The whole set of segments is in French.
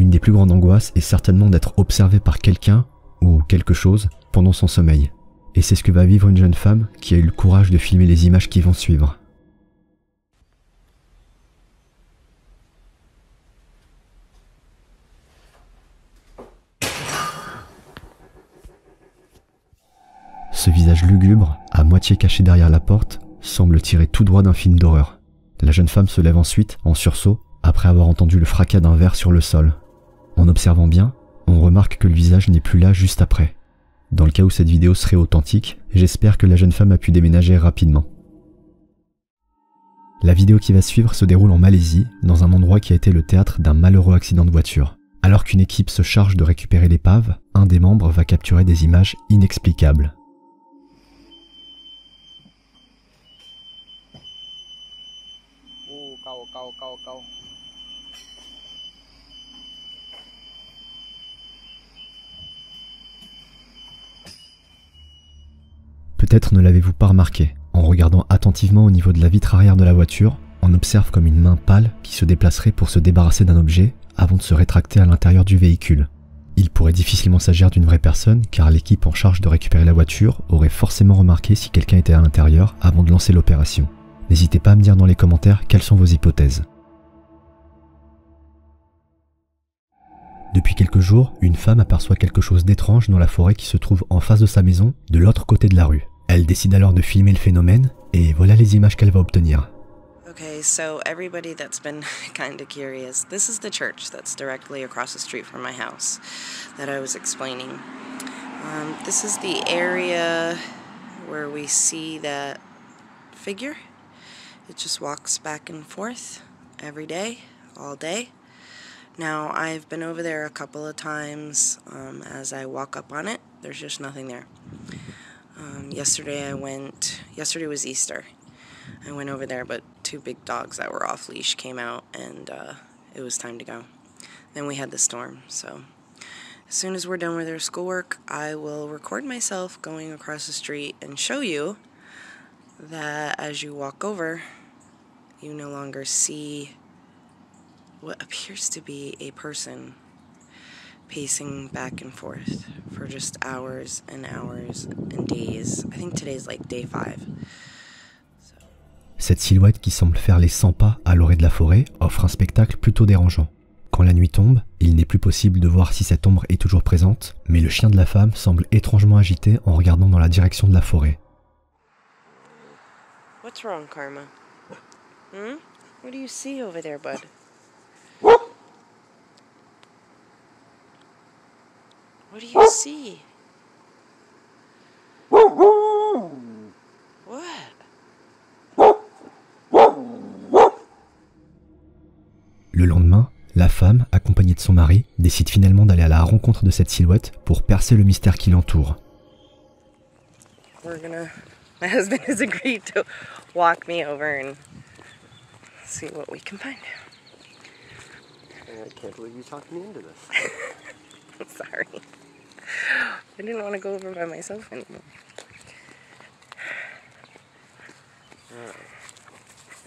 L'une des plus grandes angoisses est certainement d'être observé par quelqu'un ou quelque chose pendant son sommeil. Et c'est ce que va vivre une jeune femme qui a eu le courage de filmer les images qui vont suivre. Ce visage lugubre, à moitié caché derrière la porte, semble tirer tout droit d'un film d'horreur. La jeune femme se lève ensuite, en sursaut, après avoir entendu le fracas d'un verre sur le sol. En observant bien, on remarque que le visage n'est plus là juste après. Dans le cas où cette vidéo serait authentique, j'espère que la jeune femme a pu déménager rapidement. La vidéo qui va suivre se déroule en Malaisie, dans un endroit qui a été le théâtre d'un malheureux accident de voiture. Alors qu'une équipe se charge de récupérer l'épave, un des membres va capturer des images inexplicables. Peut-être ne l'avez-vous pas remarqué, en regardant attentivement au niveau de la vitre arrière de la voiture, on observe comme une main pâle qui se déplacerait pour se débarrasser d'un objet avant de se rétracter à l'intérieur du véhicule. Il pourrait difficilement s'agir d'une vraie personne car l'équipe en charge de récupérer la voiture aurait forcément remarqué si quelqu'un était à l'intérieur avant de lancer l'opération. N'hésitez pas à me dire dans les commentaires quelles sont vos hypothèses. Depuis quelques jours, une femme aperçoit quelque chose d'étrange dans la forêt qui se trouve en face de sa maison, de l'autre côté de la rue. Elle décide alors de filmer le phénomène, et voilà les images qu'elle va obtenir. Okay, so everybody that's been kind of curious, this is the church that's directly across the street from my house that I was explaining. This is the area where we see that figure. It just walks back and forth every day, all day. Now, I've been over there a couple of times. As I walk up on it, there's just nothing there. Yesterday was Easter. I went over there, but 2 big dogs that were off leash came out, and it was time to go. Then we had the storm, so as soon as we're done with our schoolwork, I will record myself going across the street and show you that as you walk over, you no longer see what appears to be a person pacing back and forth for just hours and hours and days. I think today's like day 5. Cette silhouette qui semble faire les 100 pas à l'orée de la forêt offre un spectacle plutôt dérangeant. Quand la nuit tombe, il n'est plus possible de voir si cette ombre est toujours présente, mais le chien de la femme semble étrangement agité en regardant dans la direction de la forêt. What's wrong, Karma? What do you see over there, bud? What do you see? What? Le lendemain, la femme, accompagnée de son mari, décide finalement d'aller à la rencontre de cette silhouette pour percer le mystère qui l'entoure. My husband has agreed to walk me over and see what we can find. I can't believe you talked me into this. I'm sorry. I didn't want to go over by myself anymore.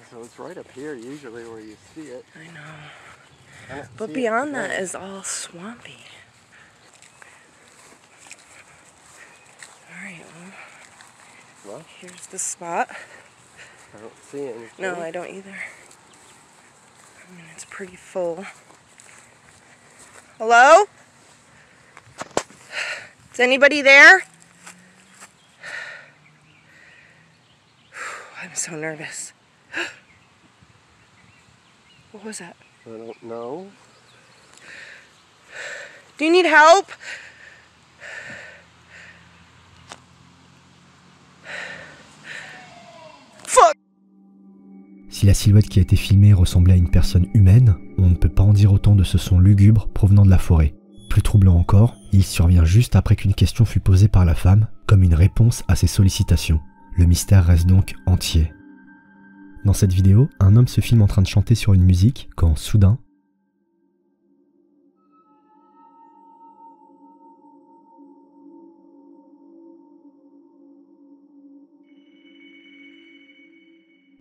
So it's right up here usually where you see it. I know. But beyond that is all swampy. Alright, well, here's the spot. I don't see anything. No, I don't either. I mean, it's pretty full. Hello? Is anybody there? I'm so nervous. What was that? I don't know. Do you need help? Fuck! Si la silhouette qui a été filmée ressemblait à une personne humaine, on ne peut pas en dire autant de ce son lugubre provenant de la forêt. Plus troublant encore, il survient juste après qu'une question fut posée par la femme, comme une réponse à ses sollicitations. Le mystère reste donc entier. Dans cette vidéo, un homme se filme en train de chanter sur une musique quand, soudain,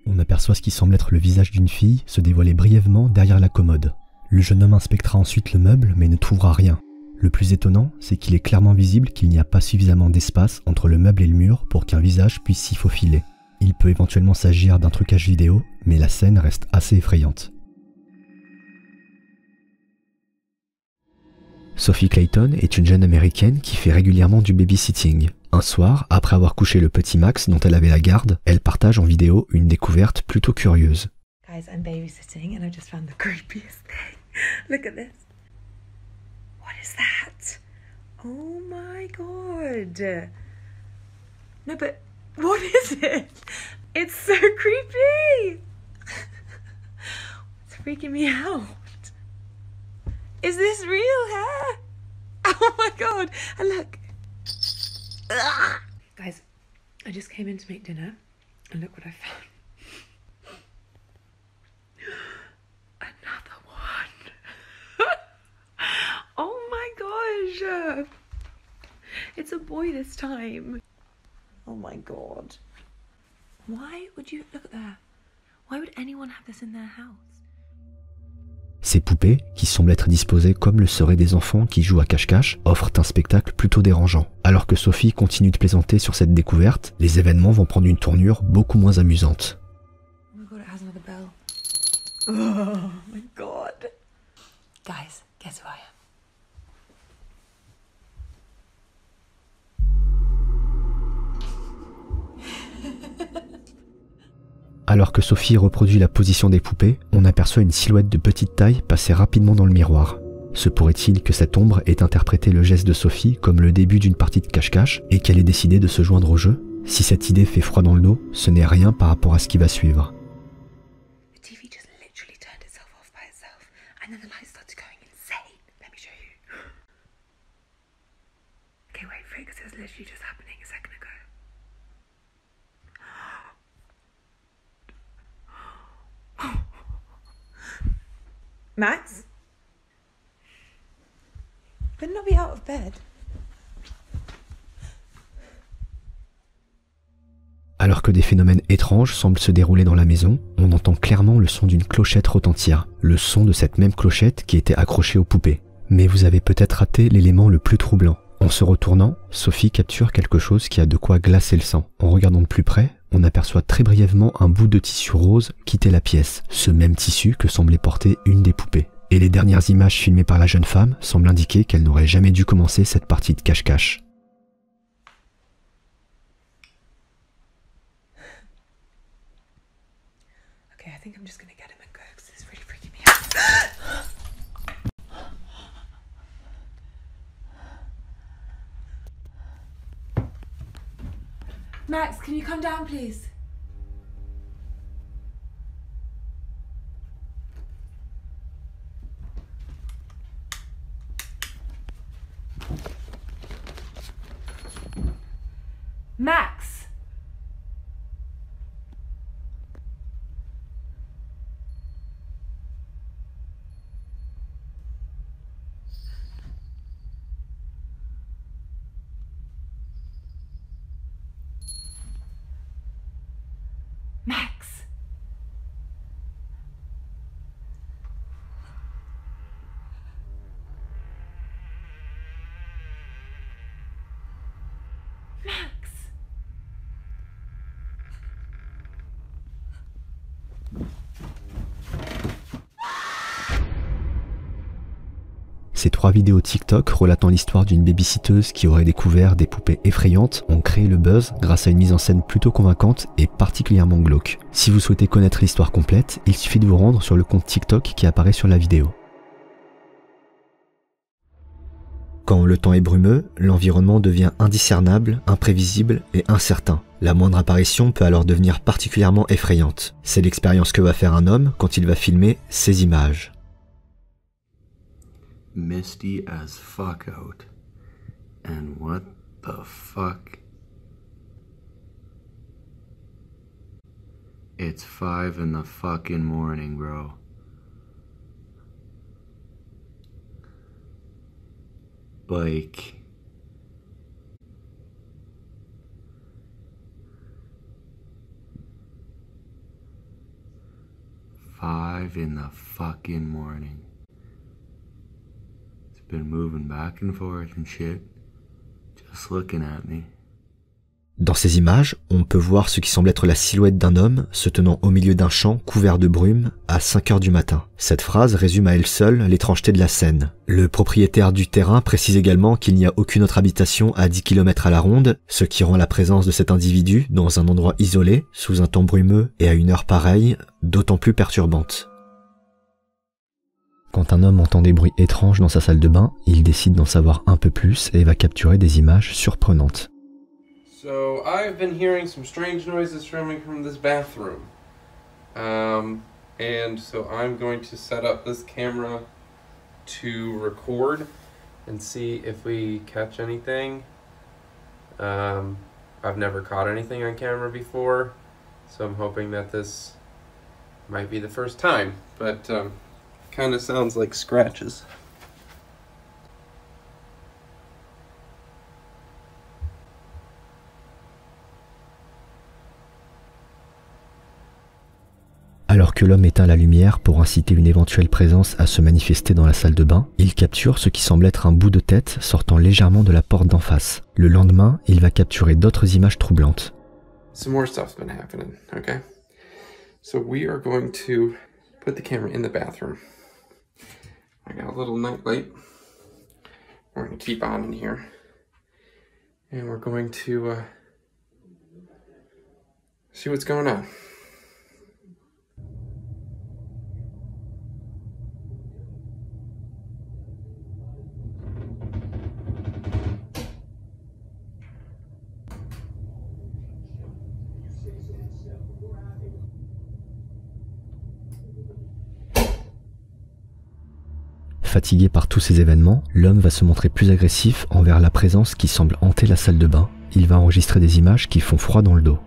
on aperçoit ce qui semble être le visage d'une fille se dévoiler brièvement derrière la commode. Le jeune homme inspectera ensuite le meuble mais ne trouvera rien. Le plus étonnant, c'est qu'il est clairement visible qu'il n'y a pas suffisamment d'espace entre le meuble et le mur pour qu'un visage puisse s'y faufiler. Il peut éventuellement s'agir d'un trucage vidéo, mais la scène reste assez effrayante. Sophie Clayton est une jeune américaine qui fait régulièrement du babysitting. Un soir, après avoir couché le petit Max dont elle avait la garde, elle partage en vidéo une découverte plutôt curieuse. Guys, I'm babysitting and I just found the creepiest thing. Look at this. What is that? Oh my god. No, but what is it? It's so creepy. It's freaking me out. Is this real hair? Oh my god. And look. Ugh. Guys, I just came in to make dinner and look what I found. Another one. Oh my gosh. It's a boy this time. Oh my god. Why would you look at that? Why would anyone have this in their house? Ces poupées, qui semblent être disposées comme le seraient des enfants qui jouent à cache-cache, offrent un spectacle plutôt dérangeant. Alors que Sophie continue de plaisanter sur cette découverte, les événements vont prendre une tournure beaucoup moins amusante. Oh my god, it has another bell. Oh my god. Guys, guess who I am? Alors que Sophie reproduit la position des poupées, on aperçoit une silhouette de petite taille passer rapidement dans le miroir. Se pourrait-il que cette ombre ait interprété le geste de Sophie comme le début d'une partie de cache-cache et qu'elle ait décidé de se joindre au jeu? Si cette idée fait froid dans le dos, ce n'est rien par rapport à ce qui va suivre. The TV just literally turned itself off by itself and then the lights started going insane. Let me show you. Okay, wait for it because it was literally just happening a second ago. Max? Better not be out of bed. Alors que des phénomènes étranges semblent se dérouler dans la maison, on entend clairement le son d'une clochette retentir, le son de cette même clochette qui était accrochée aux poupées. Mais vous avez peut-être raté l'élément le plus troublant. En se retournant, Sophie capture quelque chose qui a de quoi glacer le sang. En regardant de plus près, on aperçoit très brièvement un bout de tissu rose quitter la pièce, ce même tissu que semblait porter une des poupées. Et les dernières images filmées par la jeune femme semblent indiquer qu'elle n'aurait jamais dû commencer cette partie de cache-cache. Okay, I think I'm just gonna get him and go because it's really freaking me out. Max, can you come down, please? Max! Max! Max! Ces 3 vidéos TikTok relatant l'histoire d'une babysitteuse qui aurait découvert des poupées effrayantes ont créé le buzz grâce à une mise en scène plutôt convaincante et particulièrement glauque. Si vous souhaitez connaître l'histoire complète, il suffit de vous rendre sur le compte TikTok qui apparaît sur la vidéo. Quand le temps est brumeux, l'environnement devient indiscernable, imprévisible et incertain. La moindre apparition peut alors devenir particulièrement effrayante. C'est l'expérience que va faire un homme quand il va filmer ces images. Misty as fuck out. And what the fuck? It's 5 in the fucking morning, bro. Like... Five in the fucking morning. been moving back and forth and shit, just looking at me. Dans ces images, on peut voir ce qui semble être la silhouette d'un homme se tenant au milieu d'un champ couvert de brume à 5 heures du matin. Cette phrase résume à elle seule l'étrangeté de la scène. Le propriétaire du terrain précise également qu'il n'y a aucune autre habitation à 10 km à la ronde, ce qui rend la présence de cet individu dans un endroit isolé, sous un temps brumeux et à une heure pareille, d'autant plus perturbante. Quand un homme entend des bruits étranges dans sa salle de bain, il décide d'en savoir un peu plus et va capturer des images surprenantes. So I've been hearing some strange noises coming from this bathroom. And so I'm going to set up this camera to record and see if we catch anything. I've never caught anything on camera before, so I'm hoping that this might be the first time, but kind of sounds like scratches. Alors que l'homme éteint la lumière pour inciter une éventuelle présence à se manifester dans la salle de bain, il capture ce qui semble être un bout de tête sortant légèrement de la porte d'en face. Le lendemain, il va capturer d'autres images troublantes. Some more stuff's been happening, okay? So we are going to put the camera in the bathroom. I got a little night light. We're going to keep on in here. And we're going to see what's going on. Fatigué par tous ces événements, l'homme va se montrer plus agressif envers la présence qui semble hanter la salle de bain. Il va enregistrer des images qui font froid dans le dos.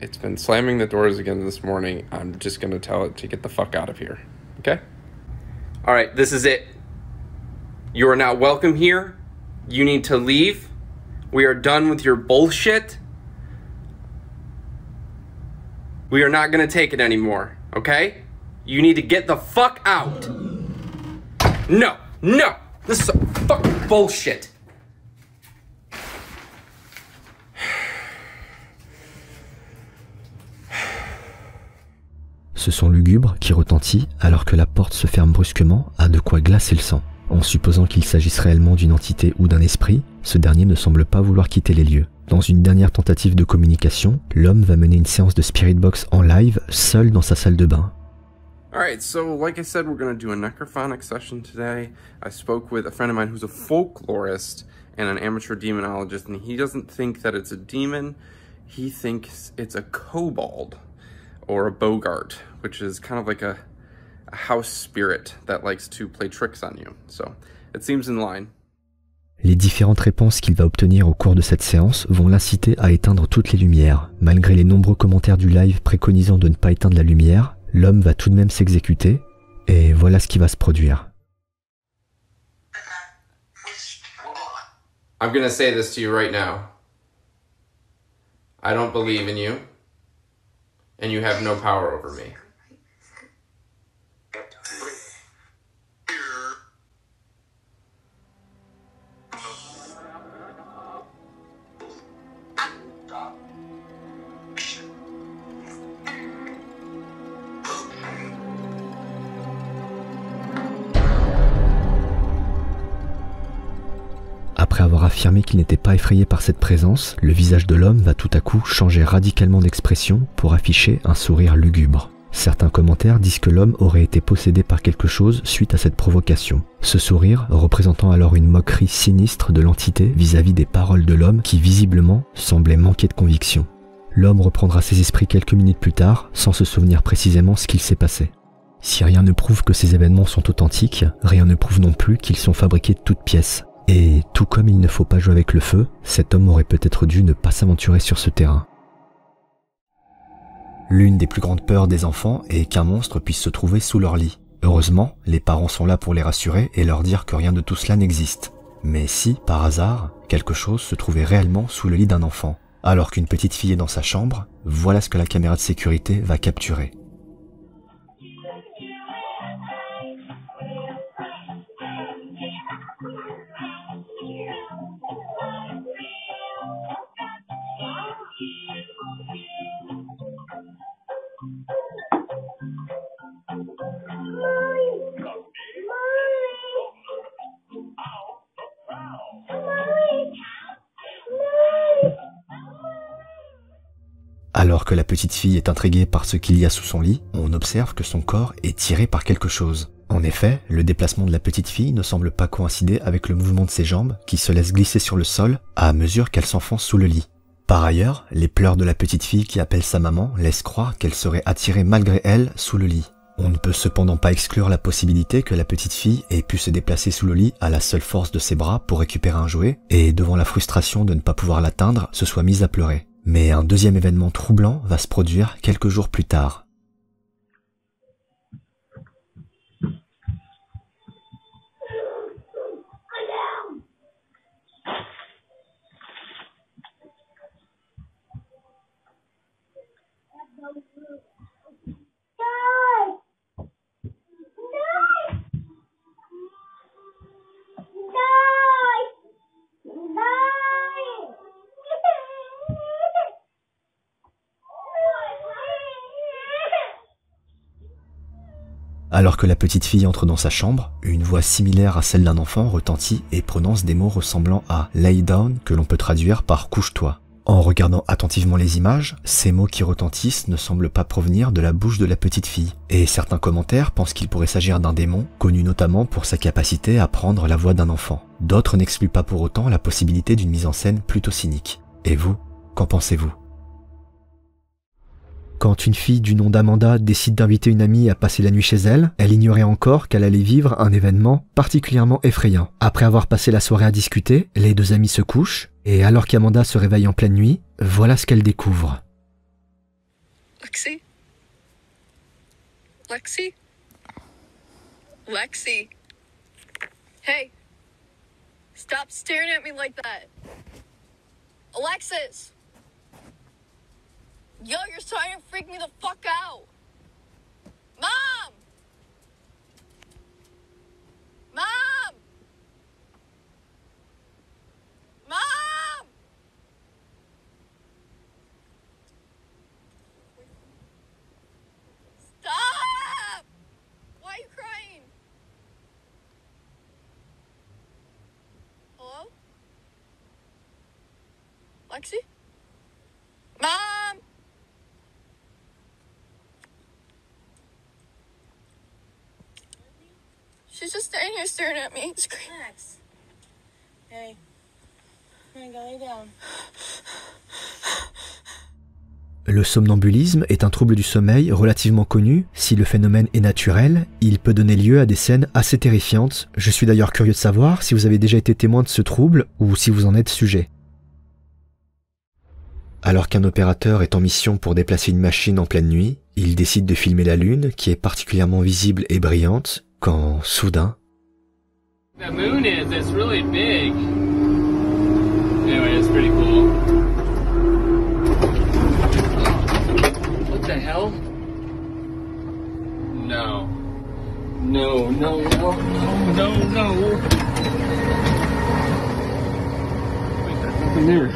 It's been slamming the doors again this morning. I'm just going to tell it to get the fuck out of here. Okay? All right, this is it. You are not welcome here. You need to leave. We are done with your bullshit. We are not going to take it anymore. Okay? You need to get the fuck out. No, no, this is fucking bullshit. Ce son lugubre qui retentit alors que la porte se ferme brusquement a de quoi glacer le sang. En supposant qu'il s'agisse réellement d'une entité ou d'un esprit, ce dernier ne semble pas vouloir quitter les lieux. Dans une dernière tentative de communication, l'homme va mener une séance de Spirit Box en live, seul dans sa salle de bain. Alright, so like I said, we're going to do a necrophonic session today. I spoke with a friend of mine who's a folklorist and an amateur demonologist, and he doesn't think that it's a demon. He thinks it's a kobold or a bogart, which is kind of like a house spirit that likes to play tricks on you. So it seems in line. Les différentes réponses qu'il va obtenir au cours de cette séance vont l'inciter à éteindre toutes les lumières. Malgré les nombreux commentaires du live préconisant de ne pas éteindre la lumière, l'homme va tout de même s'exécuter, et voilà ce qui va se produire. I'm gonna say this to you right now. I don't believe in you, and you have no power over me. Après avoir affirmé qu'il n'était pas effrayé par cette présence, le visage de l'homme va tout à coup changer radicalement d'expression pour afficher un sourire lugubre. Certains commentaires disent que l'homme aurait été possédé par quelque chose suite à cette provocation. Ce sourire représentant alors une moquerie sinistre de l'entité vis-à-vis des paroles de l'homme qui visiblement semblait manquer de conviction. L'homme reprendra ses esprits quelques minutes plus tard sans se souvenir précisément ce qu'il s'est passé. Si rien ne prouve que ces événements sont authentiques, rien ne prouve non plus qu'ils sont fabriqués de toutes pièces. Et tout comme il ne faut pas jouer avec le feu, cet homme aurait peut-être dû ne pas s'aventurer sur ce terrain. L'une des plus grandes peurs des enfants est qu'un monstre puisse se trouver sous leur lit. Heureusement, les parents sont là pour les rassurer et leur dire que rien de tout cela n'existe. Mais si, par hasard, quelque chose se trouvait réellement sous le lit d'un enfant, alors qu'une petite fille est dans sa chambre, voilà ce que la caméra de sécurité va capturer. Alors que la petite fille est intriguée par ce qu'il y a sous son lit, on observe que son corps est tiré par quelque chose. En effet, le déplacement de la petite fille ne semble pas coïncider avec le mouvement de ses jambes qui se laissent glisser sur le sol à mesure qu'elle s'enfonce sous le lit. Par ailleurs, les pleurs de la petite fille qui appelle sa maman laissent croire qu'elle serait attirée malgré elle sous le lit. On ne peut cependant pas exclure la possibilité que la petite fille ait pu se déplacer sous le lit à la seule force de ses bras pour récupérer un jouet et, devant la frustration de ne pas pouvoir l'atteindre, se soit mise à pleurer. Mais un deuxième événement troublant va se produire quelques jours plus tard. Alors que la petite fille entre dans sa chambre, une voix similaire à celle d'un enfant retentit et prononce des mots ressemblant à « lay down » que l'on peut traduire par « couche-toi ». En regardant attentivement les images, ces mots qui retentissent ne semblent pas provenir de la bouche de la petite fille, et certains commentaires pensent qu'il pourrait s'agir d'un démon, connu notamment pour sa capacité à prendre la voix d'un enfant. D'autres n'excluent pas pour autant la possibilité d'une mise en scène plutôt cynique. Et vous, qu'en pensez-vous ? Quand une fille du nom d'Amanda décide d'inviter une amie à passer la nuit chez elle, elle ignorait encore qu'elle allait vivre un événement particulièrement effrayant. Après avoir passé la soirée à discuter, les deux amies se couchent, et alors qu'Amanda se réveille en pleine nuit, voilà ce qu'elle découvre. Lexi? Lexi? Lexi? Hey! Stop staring at me like that! Alexis! Yo, you're starting to freak me the fuck out! Mom! Mom! Mom! Stop! Why are you crying? Hello? Lexi? Mom! She's just standing here staring at me. Relax. Hey. Hey, go lay down. Le somnambulisme est un trouble du sommeil relativement connu. Si le phénomène est naturel, il peut donner lieu à des scènes assez terrifiantes. Je suis d'ailleurs curieux de savoir si vous avez déjà été témoin de ce trouble ou si vous en êtes sujet. Alors qu'un opérateur est en mission pour déplacer une machine en pleine nuit, il décide de filmer la lune, qui est particulièrement visible et brillante, quand, soudain... The moon is, it's really big. Anyway, it's pretty cool. What the hell? No. No, no, no, no, no, no. Wait, there's nothing there.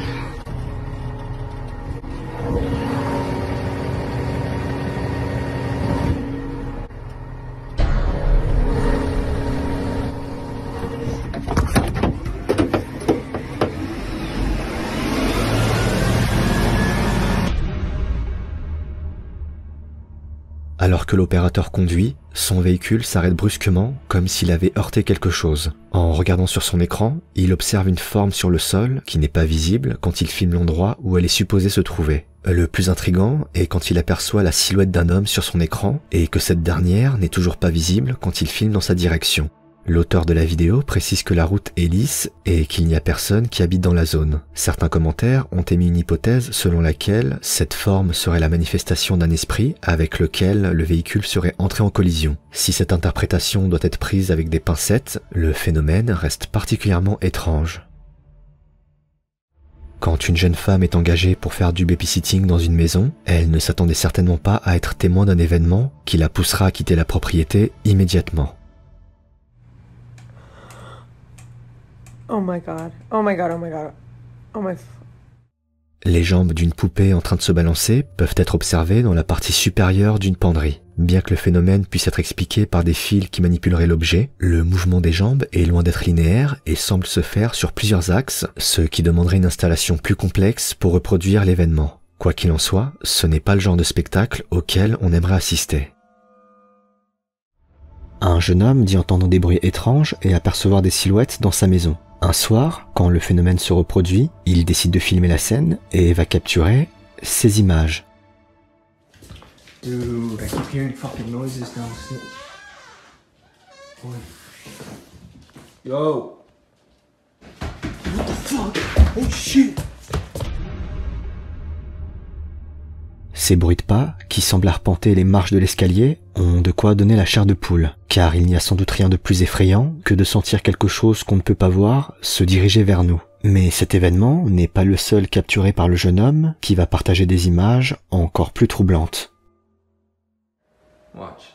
Alors que l'opérateur conduit, son véhicule s'arrête brusquement, comme s'il avait heurté quelque chose. En regardant sur son écran, il observe une forme sur le sol qui n'est pas visible quand il filme l'endroit où elle est supposée se trouver. Le plus intriguant est quand il aperçoit la silhouette d'un homme sur son écran et que cette dernière n'est toujours pas visible quand il filme dans sa direction. L'auteur de la vidéo précise que la route est lisse et qu'il n'y a personne qui habite dans la zone. Certains commentaires ont émis une hypothèse selon laquelle cette forme serait la manifestation d'un esprit avec lequel le véhicule serait entré en collision. Si cette interprétation doit être prise avec des pincettes, le phénomène reste particulièrement étrange. Quand une jeune femme est engagée pour faire du babysitting dans une maison, elle ne s'attendait certainement pas à être témoin d'un événement qui la poussera à quitter la propriété immédiatement. Oh my god. Oh my god, oh my god. Oh my... Les jambes d'une poupée en train de se balancer peuvent être observées dans la partie supérieure d'une penderie. Bien que le phénomène puisse être expliqué par des fils qui manipuleraient l'objet, le mouvement des jambes est loin d'être linéaire et semble se faire sur plusieurs axes, ce qui demanderait une installation plus complexe pour reproduire l'événement. Quoi qu'il en soit, ce n'est pas le genre de spectacle auquel on aimerait assister. Un jeune homme dit entendre des bruits étranges et apercevoir des silhouettes dans sa maison. Un soir, quand le phénomène se reproduit, il décide de filmer la scène et va capturer ces images. Dude, I keep hearing fucking noises now. Yo! What the fuck? Oh shit! Ces bruits de pas, qui semblent arpenter les marches de l'escalier, ont de quoi donner la chair de poule, car il n'y a sans doute rien de plus effrayant que de sentir quelque chose qu'on ne peut pas voir se diriger vers nous. Mais cet événement n'est pas le seul capturé par le jeune homme qui va partager des images encore plus troublantes. Watch.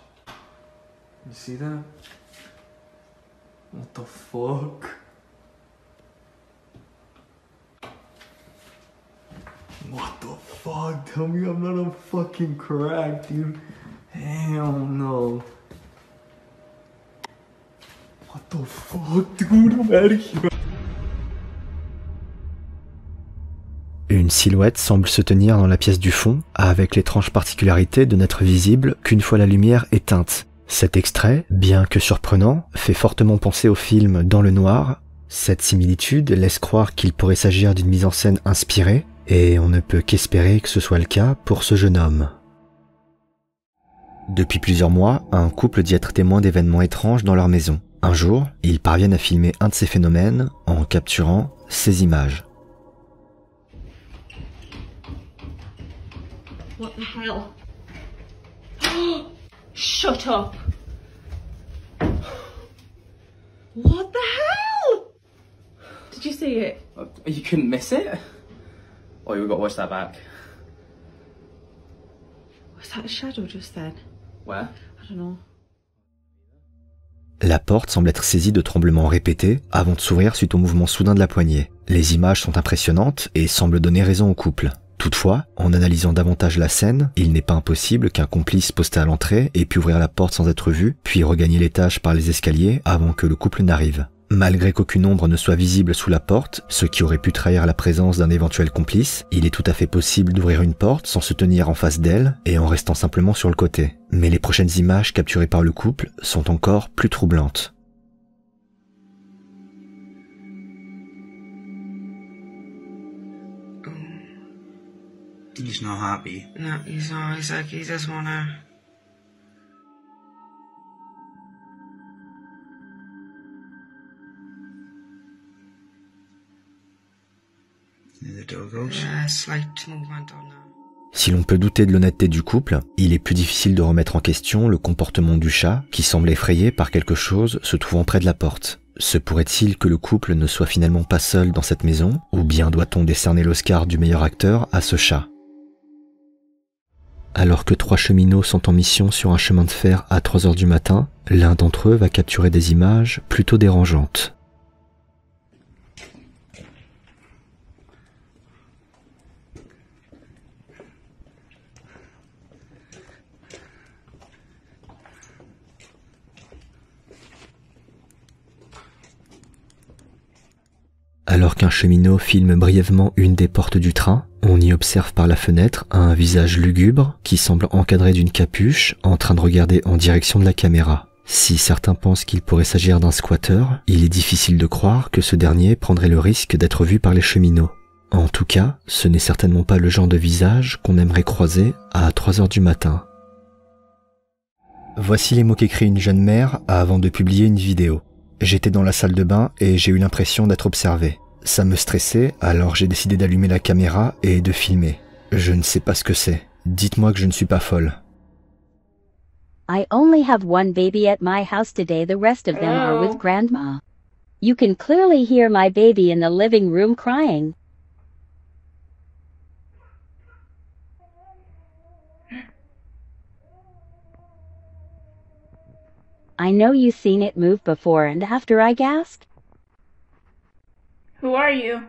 You see that? What the fuck? What the fuck? Tell me I'm not a fucking crack, dude. Hell no. What the fuck, dude? I'm out of here. Une silhouette semble se tenir dans la pièce du fond, avec l'étrange particularité de n'être visible qu'une fois la lumière éteinte. Cet extrait, bien que surprenant, fait fortement penser au film Dans le noir. Cette similitude laisse croire qu'il pourrait s'agir d'une mise en scène inspirée, et on ne peut qu'espérer que ce soit le cas pour ce jeune homme. Depuis plusieurs mois, un couple dit être témoin d'événements étranges dans leur maison. Un jour, ils parviennent à filmer un de ces phénomènes en capturant ces images. What the hell? Shut up! What the hell? Did you see it? You couldn't miss it? Oh, we got to watch that back. Was that a shadow just then? Where? I don't know. La porte semble être saisie de tremblements répétés avant de s'ouvrir suite au mouvement soudain de la poignée. Les images sont impressionnantes et semblent donner raison au couple. Toutefois, en analysant davantage la scène, il n'est pas impossible qu'un complice posté à l'entrée ait pu ouvrir la porte sans être vu, puis regagner l'étage par les escaliers avant que le couple n'arrive. Malgré qu'aucune ombre ne soit visible sous la porte, ce qui aurait pu trahir la présence d'un éventuel complice, il est tout à fait possible d'ouvrir une porte sans se tenir en face d'elle et en restant simplement sur le côté. Mais les prochaines images capturées par le couple sont encore plus troublantes. He's not happy. No, he's not. He's like, he just wanna... The door goes. Yeah, slight movement on that. Si l'on peut douter de l'honnêteté du couple, il est plus difficile de remettre en question le comportement du chat qui semble effrayé par quelque chose se trouvant près de la porte. Se pourrait-il que le couple ne soit finalement pas seul dans cette maison, ou bien doit-on décerner l'Oscar du meilleur acteur à ce chat? Alors que 3 cheminots sont en mission sur un chemin de fer à 3 heures du matin, l'un d'entre eux va capturer des images plutôt dérangeantes. Alors qu'un cheminot filme brièvement une des portes du train, on y observe par la fenêtre un visage lugubre qui semble encadré d'une capuche en train de regarder en direction de la caméra. Si certains pensent qu'il pourrait s'agir d'un squatter, il est difficile de croire que ce dernier prendrait le risque d'être vu par les cheminots. En tout cas, ce n'est certainement pas le genre de visage qu'on aimerait croiser à 3 heures du matin. Voici les mots qu'écrit une jeune mère avant de publier une vidéo. J'étais dans la salle de bain et j'ai eu l'impression d'être observé. Ça me stressait, alors j'ai décidé d'allumer la caméra et de filmer. Je ne sais pas ce que c'est. Dites-moi que je ne suis pas folle. I only have one baby at my house today. The rest of them are with grandma. You can clearly hear my baby in the living room crying. I know you've seen it move before and after, I gasped. Who are you?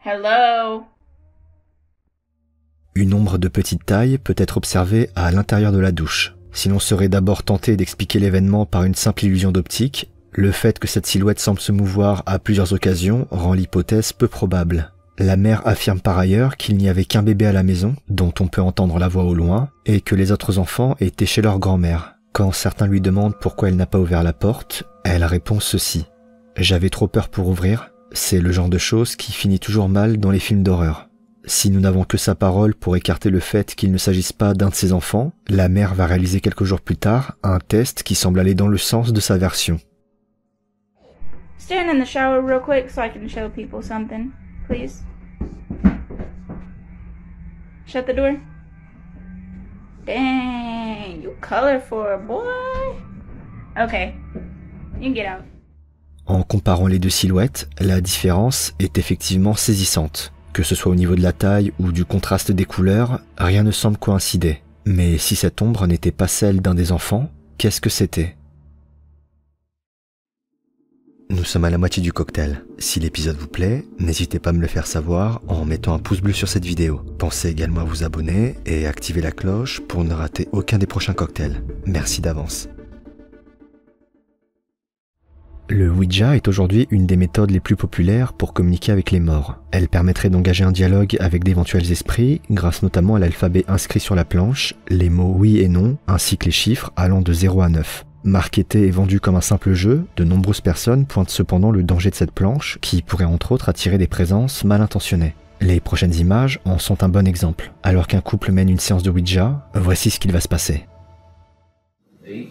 Hello? Une ombre de petite taille peut être observée à l'intérieur de la douche. Si l'on serait d'abord tenté d'expliquer l'événement par une simple illusion d'optique, Le fait que cette silhouette semble se mouvoir à plusieurs occasions rend l'hypothèse peu probable. La mère affirme par ailleurs qu'il n'y avait qu'un bébé à la maison, dont on peut entendre la voix au loin, et que les autres enfants étaient chez leur grand-mère. Quand certains lui demandent pourquoi elle n'a pas ouvert la porte, elle répond ceci. « J'avais trop peur pour ouvrir. C'est le genre de chose qui finit toujours mal dans les films d'horreur. Si nous n'avons que sa parole pour écarter le fait qu'il ne s'agisse pas d'un de ses enfants, la mère va réaliser quelques jours plus tard un test qui semble aller dans le sens de sa version. » Stand in the shower real quick so I can show people something, please. Shut the door. Dang, you colorful, boy. Okay, you can get out. En comparant les deux silhouettes, la différence est effectivement saisissante. Que ce soit au niveau de la taille ou du contraste des couleurs, rien ne semble coïncider. Mais si cette ombre n'était pas celle d'un des enfants, qu'est-ce que c'était ? Nous sommes à la moitié du cocktail. Si l'épisode vous plaît, n'hésitez pas à me le faire savoir en mettant un pouce bleu sur cette vidéo. Pensez également à vous abonner et activer la cloche pour ne rater aucun des prochains cocktails. Merci d'avance. Le Ouija est aujourd'hui une des méthodes les plus populaires pour communiquer avec les morts. Elle permettrait d'engager un dialogue avec d'éventuels esprits, grâce notamment à l'alphabet inscrit sur la planche, les mots oui et non, ainsi que les chiffres allant de 0 à 9. Marketé et vendu comme un simple jeu, de nombreuses personnes pointent cependant le danger de cette planche, qui pourrait entre autres attirer des présences mal intentionnées. Les prochaines images en sont un bon exemple. Alors qu'un couple mène une séance de Ouija, voici ce qu'il va se passer. H.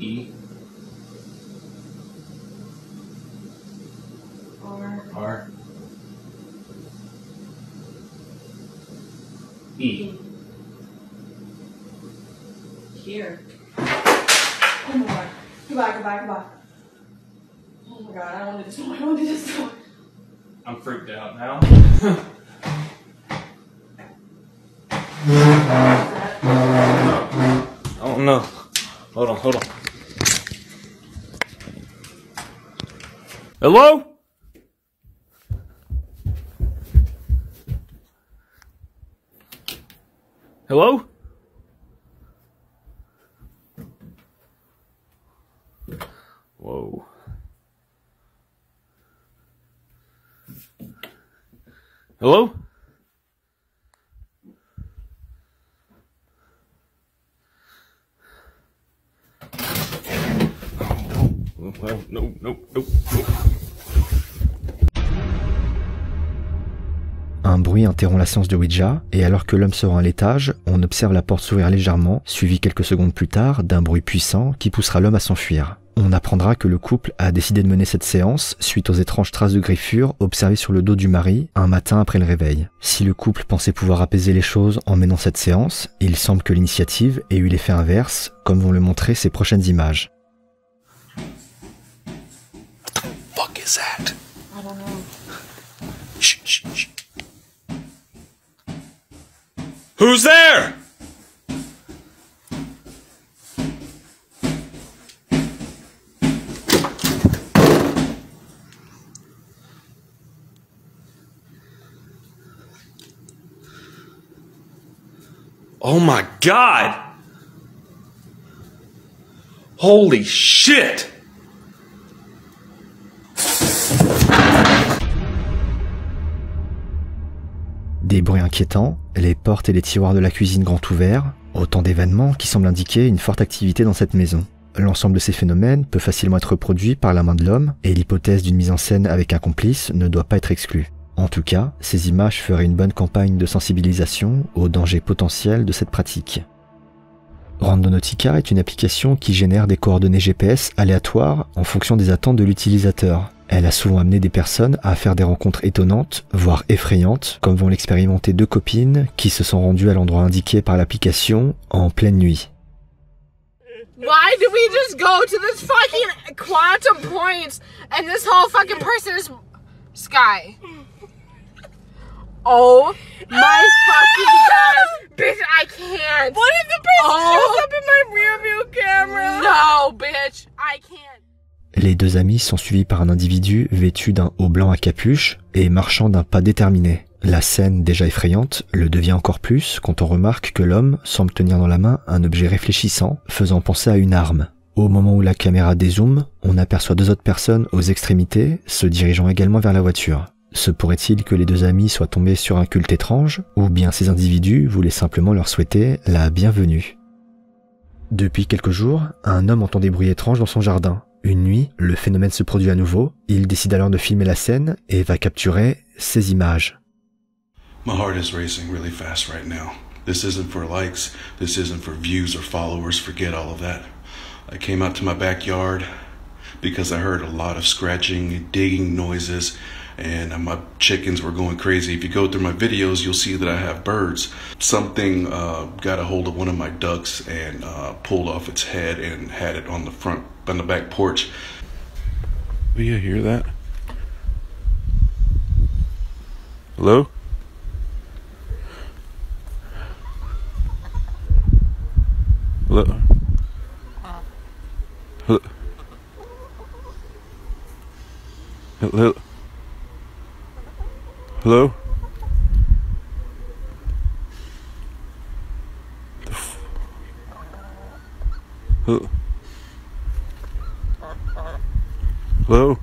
E. R. E. Here. Oh my god. Goodbye. Oh my god, I don't do this no more. I don't do this no more. I'm freaked out now. Oh no. Hold on. Hello? Hello? Whoa. Hello? No. Un bruit interrompt la séance de Ouija, et alors que l'homme se rend à l'étage, on observe la porte s'ouvrir légèrement, suivi quelques secondes plus tard d'un bruit puissant qui poussera l'homme à s'enfuir. On apprendra que le couple a décidé de mener cette séance suite aux étranges traces de griffures observées sur le dos du mari un matin après le réveil. Si le couple pensait pouvoir apaiser les choses en menant cette séance, il semble que l'initiative ait eu l'effet inverse, comme vont le montrer ces prochaines images. What the fuck is that? I don't know. Shh. Who's there? Oh my God! Holy shit! Des bruits inquiétants, les portes et les tiroirs de la cuisine grands ouverts, autant d'événements qui semblent indiquer une forte activité dans cette maison. L'ensemble de ces phénomènes peut facilement être reproduit par la main de l'homme, et l'hypothèse d'une mise en scène avec un complice ne doit pas être exclue. En tout cas, ces images feraient une bonne campagne de sensibilisation aux dangers potentiels de cette pratique. Randonautica est une application qui génère des coordonnées GPS aléatoires en fonction des attentes de l'utilisateur. Elle a souvent amené des personnes à faire des rencontres étonnantes, voire effrayantes, comme vont l'expérimenter deux copines qui se sont rendues à l'endroit indiqué par l'application en pleine nuit. Why did we just go to this fucking quantum points and this whole fucking person is Sky? Oh my fucking god! Bitch, I can't! What if the person shows up in my rear view camera? No, bitch, I can't! Les deux amis sont suivis par un individu vêtu d'un haut blanc à capuche et marchant d'un pas déterminé. La scène, déjà effrayante, le devient encore plus quand on remarque que l'homme semble tenir dans la main un objet réfléchissant, faisant penser à une arme. Au moment où la caméra dézoome, on aperçoit 2 autres personnes aux extrémités, se dirigeant également vers la voiture. Se pourrait-il que les 2 amis soient tombés sur un culte étrange, ou bien ces individus voulaient simplement leur souhaiter la bienvenue? Depuis quelques jours, un homme entend des bruits étranges dans son jardin. Une nuit, le phénomène se produit à nouveau, il décide alors de filmer la scène et va capturer ces images. My heart is racing really fast right now. This isn't for likes, this isn't for views or followers, forget all of that. I came out to my backyard because I heard a lot of scratching and digging noises and my chickens were going crazy. If you go through my videos, you'll see that I have birds. Something got a hold of one of my ducks and pulled off its head and had it on the back porch. Do you hear that? Hello? Hello? Hello? Hello? Hello? Hello? Hello?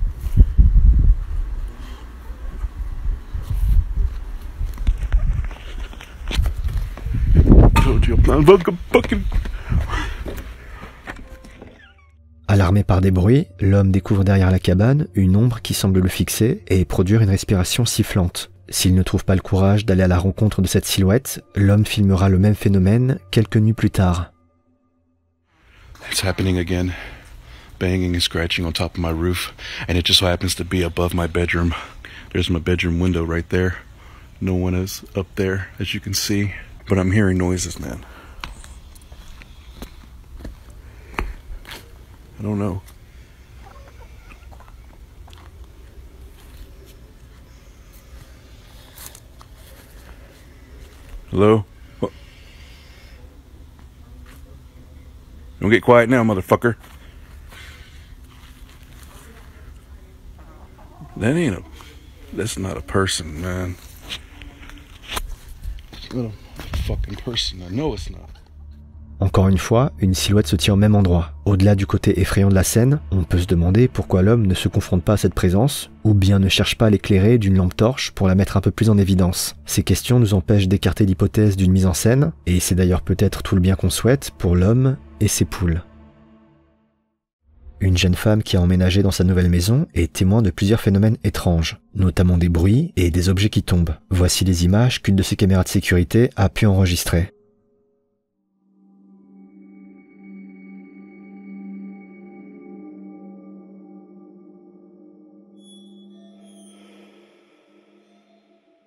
Told you I'm not fucking. Alarmé par des bruits, l'homme découvre derrière la cabane une ombre qui semble le fixer et produire une respiration sifflante. S'il ne trouve pas le courage d'aller à la rencontre de cette silhouette, l'homme filmera le même phénomène quelques nuits plus tard. It's happening again. Banging and scratching on top of my roof, and it just so happens to be above my bedroom. There's my bedroom window right there. No one is up there, as you can see, but I'm hearing noises, man. I don't know. Hello? What? Don't get quiet now, motherfucker. That's not a person, man. It's not a fucking person. I know it's not. Encore une fois, une silhouette se tient au même endroit. Au-delà du côté effrayant de la scène, on peut se demander pourquoi l'homme ne se confronte pas à cette présence, ou bien ne cherche pas à l'éclairer d'une lampe torche pour la mettre un peu plus en évidence. Ces questions nous empêchent d'écarter l'hypothèse d'une mise en scène, et c'est d'ailleurs peut-être tout le bien qu'on souhaite pour l'homme et ses poules. Une jeune femme qui a emménagé dans sa nouvelle maison est témoin de plusieurs phénomènes étranges, notamment des bruits et des objets qui tombent. Voici les images qu'une de ses caméras de sécurité a pu enregistrer.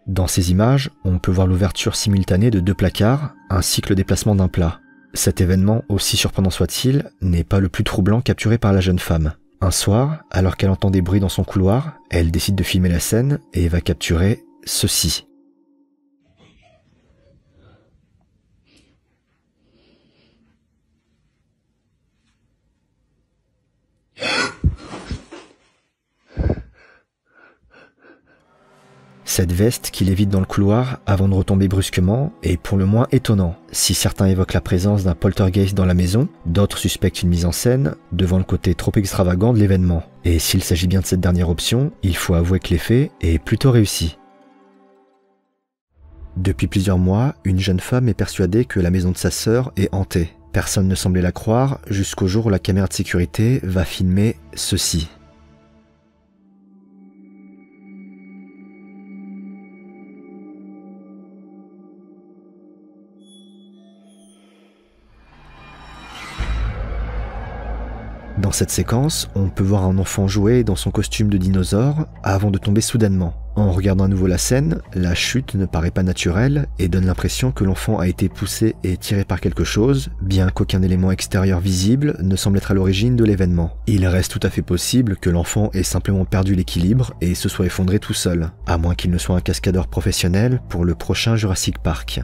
Dans ces images, on peut voir l'ouverture simultanée de 2 placards, ainsi que le déplacement d'un plat. Cet événement, aussi surprenant soit-il, n'est pas le plus troublant capturé par la jeune femme. Un soir, alors qu'elle entend des bruits dans son couloir, elle décide de filmer la scène et va capturer ceci. Cette veste qui lévite dans le couloir avant de retomber brusquement est pour le moins étonnant. Si certains évoquent la présence d'un poltergeist dans la maison, d'autres suspectent une mise en scène devant le côté trop extravagant de l'événement. Et s'il s'agit bien de cette dernière option, il faut avouer que l'effet est plutôt réussi. Depuis plusieurs mois, une jeune femme est persuadée que la maison de sa sœur est hantée. Personne ne semblait la croire jusqu'au jour où la caméra de sécurité va filmer ceci. Dans cette séquence, on peut voir un enfant jouer dans son costume de dinosaure avant de tomber soudainement. En regardant à nouveau la scène, la chute ne paraît pas naturelle et donne l'impression que l'enfant a été poussé et tiré par quelque chose, bien qu'aucun élément extérieur visible ne semble être à l'origine de l'événement. Il reste tout à fait possible que l'enfant ait simplement perdu l'équilibre et se soit effondré tout seul, à moins qu'il ne soit un cascadeur professionnel pour le prochain Jurassic Park.